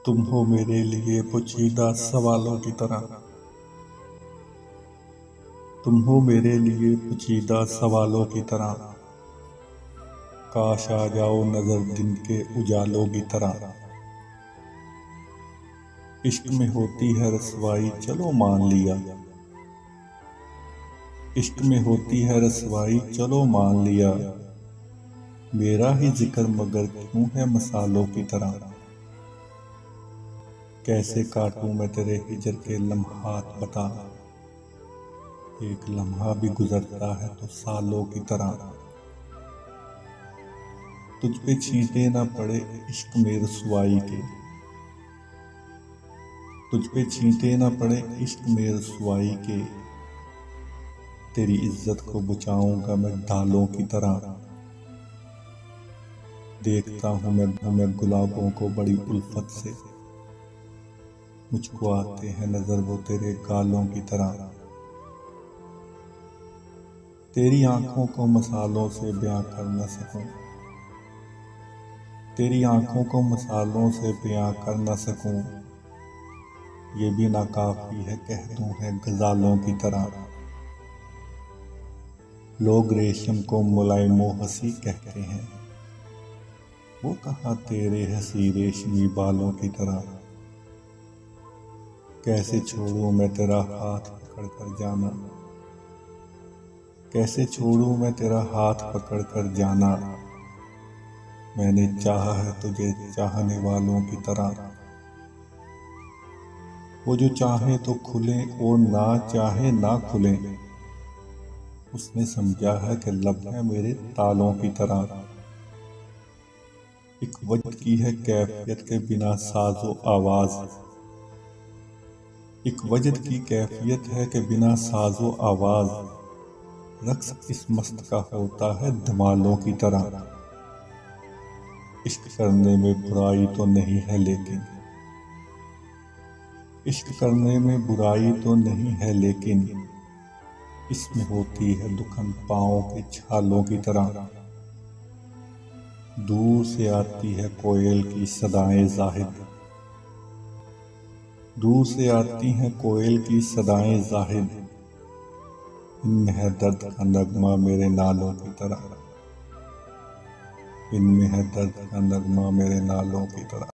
तुम हो मेरे लिए पोचीदा सवालों की तरह। तुम हो मेरे लिए पोचीदा सवालों की तरह। काश आ जाओ नजर दिन के उजालों की तरह। इश्क में होती है रसवाई चलो मान लिया। इश्क में होती है रसवाई चलो मान लिया। मेरा ही जिक्र मगर क्यों है मसालों की तरह। कैसे काटूं मैं तेरे हिजर के लम्हात बता। एक लम्हा भी गुजरता है तो सालों की तरह। तुझ पे छींटे ना पड़े इश्क में रसवाई के। तुझ पे छींटे ना पड़े इश्क में रसवाई के। तेरी इज्जत को बचाऊंगा मैं ढालों की तरह। देखता हूँ मैं गुलाबों को बड़ी उल्फत से। मुझको आते हैं नजर वो तेरे गालों की तरह। तेरी आंखों को मसालों से बयां कर न सकूं। तेरी आंखों को मसालों से बयां कर न सकूं। ये भी नाकाफी है कह दूं है गजालों की तरह। लोग रेशम को मुलायमो हंसी कहते हैं। वो कहाँ तेरे हंसी रेशमी बालों की तरह। कैसे छोड़ूं मैं तेरा हाथ पकड़ कर जाना। कैसे छोड़ूं मैं तेरा हाथ पकड़ कर जाना। मैंने चाहा है तुझे चाहने वालों की तरह। वो जो चाहे तो खुले और ना चाहे ना खुले। उसने समझा है कि लब है मेरे तालों की तरह। एक वजद की है कैफियत के बिना साजो आवाज। एक वजद की कैफियत है कि बिना साजो आवाज। रक्स इस मस्त का होता है धमालों की तरह। इश्क करने में बुराई तो नहीं है लेकिन। इश्क करने में बुराई तो नहीं है लेकिन। इसमें होती है दुखन पाँव के छालों की तरह। दूर से आती है कोयल की सदाएं जाहिद। दूर से आती हैं कोयल की सदाएं जाहिद। इनमें है दर्द का नगमा मेरे नालों की तरह। इनमें है दर्द का नगमा मेरे नालों की तरह।